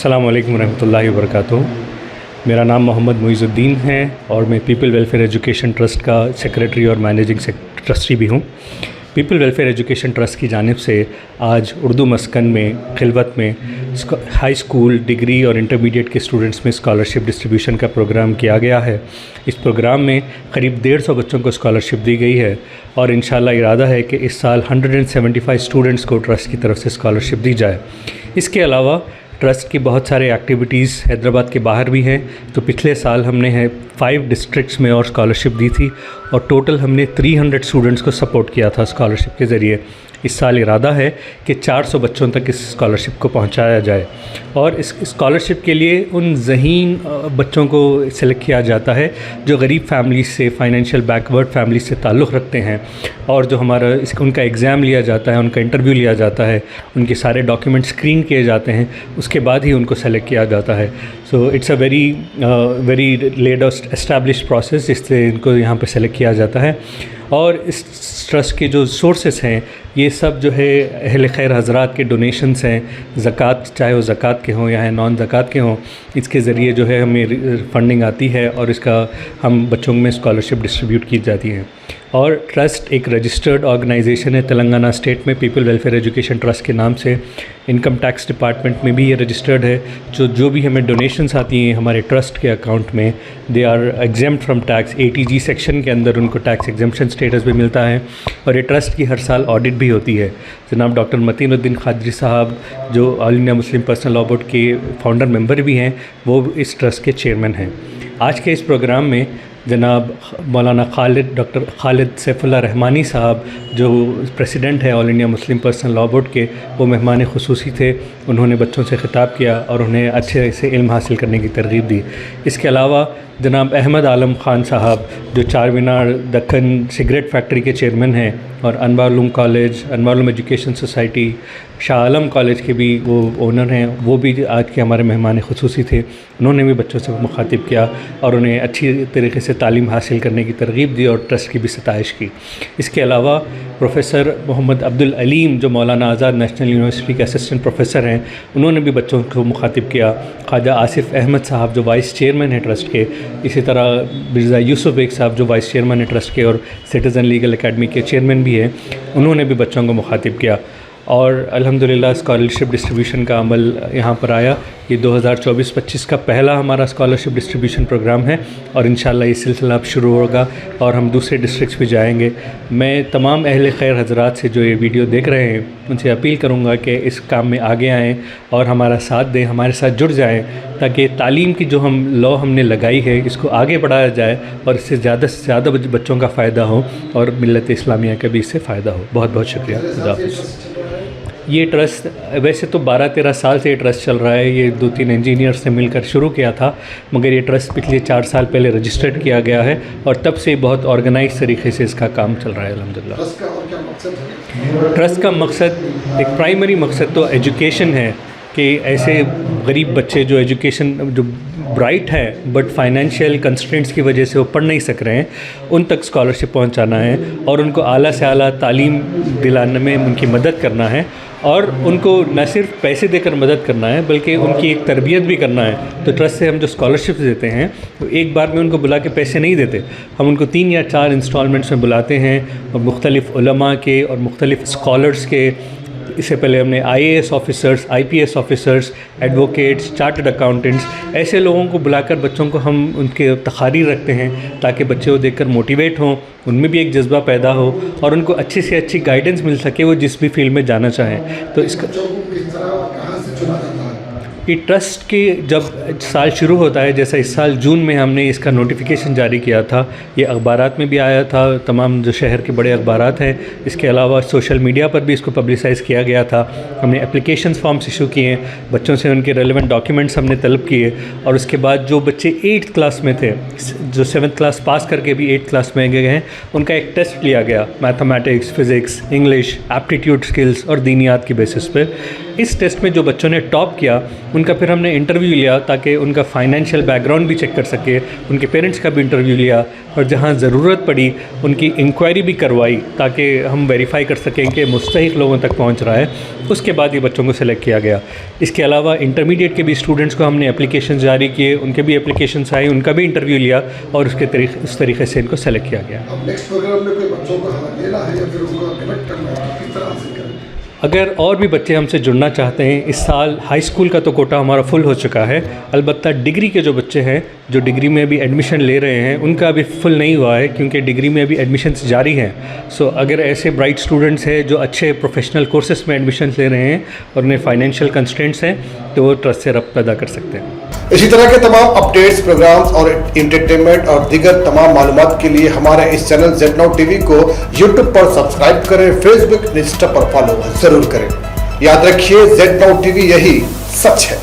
अस्सलाम वालेकुम रहमतुल्लाहि व बरकातुहू। मेरा नाम मोहम्मद मुइज़ुद्दीन है और मैं पीपल वेलफेयर एजुकेशन ट्रस्ट का सेक्रेटरी और मैनेजिंग ट्रस्टी भी हूँ। पीपल वेलफेयर एजुकेशन ट्रस्ट की जानिब से आज उर्दू मस्कन में खिलवत में हाई स्कूल, डिग्री और इंटरमीडिएट के स्टूडेंट्स में स्कॉलरशिप डिस्ट्रीब्यूशन का प्रोग्राम किया गया है। इस प्रोग्राम में करीब 150 बच्चों को स्कॉलरशिप दी गई है और इंशाल्लाह इरादा है कि इस साल 175 स्टूडेंट्स को ट्रस्ट की तरफ से स्कॉलरशिप दी जाए। इसके अलावा ट्रस्ट की बहुत सारे एक्टिविटीज़ हैदराबाद के बाहर भी हैं। तो पिछले साल हमने 5 डिस्ट्रिक्ट्स में और स्कॉलरशिप दी थी और टोटल हमने 300 स्टूडेंट्स को सपोर्ट किया था स्कॉलरशिप के ज़रिए। इस साल इरादा है कि 400 बच्चों तक इस स्कॉलरशिप को पहुंचाया जाए और इस स्कॉलरशिप के लिए उन ज़हीन बच्चों को सेलेक्ट किया जाता है जो गरीब फैमिली से, फाइनेंशियल बैकवर्ड फैमिली से ताल्लुक़ रखते हैं और जो उनका एग्ज़ाम लिया जाता है, उनका इंटरव्यू लिया जाता है, उनके सारे डॉक्यूमेंट स्क्रीन किए जाते हैं, उसके बाद ही उनको सेलेक्ट किया जाता है। So it's a very laid established process जिससे इनको यहाँ पर सेलेक्ट किया जाता है। और इस ट्रस्ट के जो सोर्सेस हैं ये सब जो है अहले खैर हज़रात के डोनेशंस हैं, ज़कात चाहे वो ज़कात के हों या नॉन ज़कात के हों, इसके ज़रिए जो है हमें फंडिंग आती है और इसका हम बच्चों में स्कॉलरशिप डिस्ट्रीब्यूट की जाती है। और ट्रस्ट एक रजिस्टर्ड ऑर्गेनाइजेशन है तेलंगाना स्टेट में पीपल वेलफेयर एजुकेशन ट्रस्ट के नाम से। इनकम टैक्स डिपार्टमेंट में भी ये रजिस्टर्ड है। जो भी हमें डोनेशंस आती हैं हमारे ट्रस्ट के अकाउंट में, they are exempt from tax. ATG section के अंदर उनको टैक्स एग्जेम्पशन स्टेटस भी मिलता है और ये ट्रस्ट की हर साल ऑडिट भी होती है। जनाब डॉक्टर मतीनुद्दीन खादरी साहब जो all India Muslim personal law board के फाउंडर मेंबर भी हैं, वो इस ट्रस्ट के चेयरमैन हैं। आज के इस प्रोग्राम में जनाब मौलाना डॉक्टर खालिद सैफुल्लाह रहमानी साहब जो प्रेसिडेंट है all India Muslim personal law board के, वो मेहमान खुसूसी थे। उन्होंने बच्चों से ख़िताब किया और उन्हें अच्छे से इल्म हासिल करने की तरगीब दी। इसके अलावा जनाब अहमद आलम ख़ान साहब जो चार मीनार दक्कन सिगरेट फैक्ट्री के चेयरमैन हैं और अनवार कॉलेज, अनवार education society, Shah Alam college के भी वो ओनर हैं, वो भी आज के हमारे मेहमान खुसूसी थे। उन्होंने भी बच्चों से मुखातिब किया और उन्हें अच्छी तरीके से तालीम हासिल करने की तरगीब दी और ट्रस्ट की भी सताइश की। इसके अलावा प्रोफेसर मोहम्मद अब्दुल अलीम जो मौलाना आज़ाद नेशनल यूनिवर्सिटी के असिस्टेंट प्रोफेसर हैं, उन्होंने भी बच्चों को मुखातिब किया। ख्वाजा आसिफ अहमद साहब जो वाइस चेयरमैन हैं ट्रस्ट के, इसी तरह मिर्ज़ा यूसुफ बेग साहब जो वाइस चेयरमैन हैं ट्रस्ट के और सिटीज़न लीगल एकेडमी के चेयरमैन भी हैं, उन्होंने भी बच्चों को मुखातिब किया। और अल्हम्दुलिल्लाह स्कॉलरशिप डिस्ट्रीब्यूशन का अमल यहाँ पर आया। ये 2024-25 का पहला हमारा स्कॉलरशिप डिस्ट्रीब्यूशन प्रोग्राम है और इंशाल्लाह ये सिलसिला अब शुरू होगा और हम दूसरे डिस्ट्रिक्ट्स भी जाएंगे। मैं तमाम अहले खैर हज़रात से जो ये वीडियो देख रहे हैं उनसे अपील करूँगा कि इस काम में आगे आएँ और हमारा साथ दें, हमारे साथ जुड़ जाएँ ताकि तालीम की जो हमने लगाई है इसको आगे बढ़ाया जाए और इससे ज़्यादा से ज़्यादा बच्चों का फ़ायदा हो और मिल्लत इस्लामिया का भी इससे फ़ायदा हो। बहुत बहुत शुक्रिया। खुदा हाफ़िज़। ये ट्रस्ट वैसे तो 12-13 साल से ये ट्रस्ट चल रहा है। ये 2-3 इंजीनियर से मिलकर शुरू किया था, मगर ये ट्रस्ट पिछले 4 साल पहले रजिस्टर्ड किया गया है और तब से बहुत ऑर्गेनाइज तरीके से इसका काम चल रहा है अल्हम्दुलिल्लाह। ट्रस्ट का मकसद एक प्राइमरी मकसद तो एजुकेशन है कि ऐसे गरीब बच्चे जो एजुकेशन जो ब्राइट है बट फाइनेंशियल कंस्ट्रेंट्स की वजह से वो पढ़ नहीं सक रहे हैं, उन तक स्कॉलरशिप पहुंचाना है और उनको आला से आला तालीम दिलाने में उनकी मदद करना है और उनको न सिर्फ पैसे देकर मदद करना है बल्कि उनकी एक तरबियत भी करना है। तो ट्रस्ट से हम जो स्कॉलरशिप देते हैं तो एक बार में उनको बुला के पैसे नहीं देते, हम उनको 3 या 4 इंस्टॉलमेंट्स में बुलाते हैं और मुख्तलिफ़ उलमा के और मुख्तलिफ़ स्कॉलर्स के। इससे पहले हमने IAS officers, IPS officers, advocates, chartered accountants, ऐसे लोगों को बुलाकर बच्चों को हम उनके तक़ारीर रखते हैं ताकि बच्चे वो देखकर मोटिवेट हों, उनमें भी एक जज्बा पैदा हो और उनको अच्छी से अच्छी गाइडेंस मिल सके वो जिस भी फील्ड में जाना चाहें। तो इसका ये ट्रस्ट के जब साल शुरू होता है, जैसा इस साल जून में हमने इसका नोटिफिकेशन जारी किया था, ये अखबारात में भी आया था, तमाम जो शहर के बड़े अखबारात हैं, इसके अलावा सोशल मीडिया पर भी इसको पब्लिसाइज़ किया गया था। हमने एप्लीकेशन फॉर्म्स इशू किए, बच्चों से उनके रेलेवेंट डॉक्यूमेंट्स हमने तलब किए और उसके बाद जो बच्चे 8th क्लास में थे, जो 7th क्लास पास करके भी 8th क्लास में गए हैं, उनका एक टेस्ट लिया गया mathematics, physics, English, aptitude skills और दीनियात की बेसिस पर। इस टेस्ट में जो बच्चों ने टॉप किया ان کا پھر ہم نے انٹرویو لیا تاکہ ان کا فائنینشیل بیک گراؤنڈ بھی چیک کر سکے, ان کے پیرنٹس کا بھی انٹرویو لیا, اور جہاں ضرورت پڑی ان کی انکوائری بھی کروائی تاکہ ہم ویریفائی کر سکیں کہ مستحق لوگوں تک پہنچ رہا ہے. اس کے بعد یہ بچوں کو سلیکٹ کیا گیا. اس کے علاوہ انٹرمیڈیٹ کے بھی اسٹوڈنٹس کو ہم نے اپلیکیشن جاری کیے, ان کے بھی اپلیکیشنس آئے, ان کا بھی انٹرویو لیا اور اس طریقے سے ان کو سلیکٹ کیا گیا. اگر اور بھی بچے ہم سے جڑنا چاہتے ہیں, اس سال ہائی اسکول کا تو کوٹا ہمارا فل ہو چکا ہے, البتہ ڈگری کے جو بچے ہیں جو ڈگری میں ابھی ایڈمیشن لے رہے ہیں ان کا ابھی فل نہیں ہوا ہے کیونکہ ڈگری میں ابھی ایڈمیشنس جاری ہیں. سو اگر ایسے برائٹ اسٹوڈنٹس ہیں جو اچھے پروفیشنل کورسز میں ایڈمیشنس لے رہے ہیں اور انہیں فائنینشیل کنسٹرینٹس ہیں تو وہ ٹرسٹ سے ربط پیدا کر سکتے ہیں. اسی طرح کے تمام اپڈیٹس, پروگرامز اور انٹرٹینمنٹ اور دیگر تمام معلومات کے لیے ہمارے اس چینل زیڈ ناؤ ٹی وی کو یوٹیوب پر سبسکرائب کریں, فیس بک, انسٹا پر فالو ضرور کریں. یاد رکھیے زیڈ ناؤ ٹی وی یہی سچ ہے.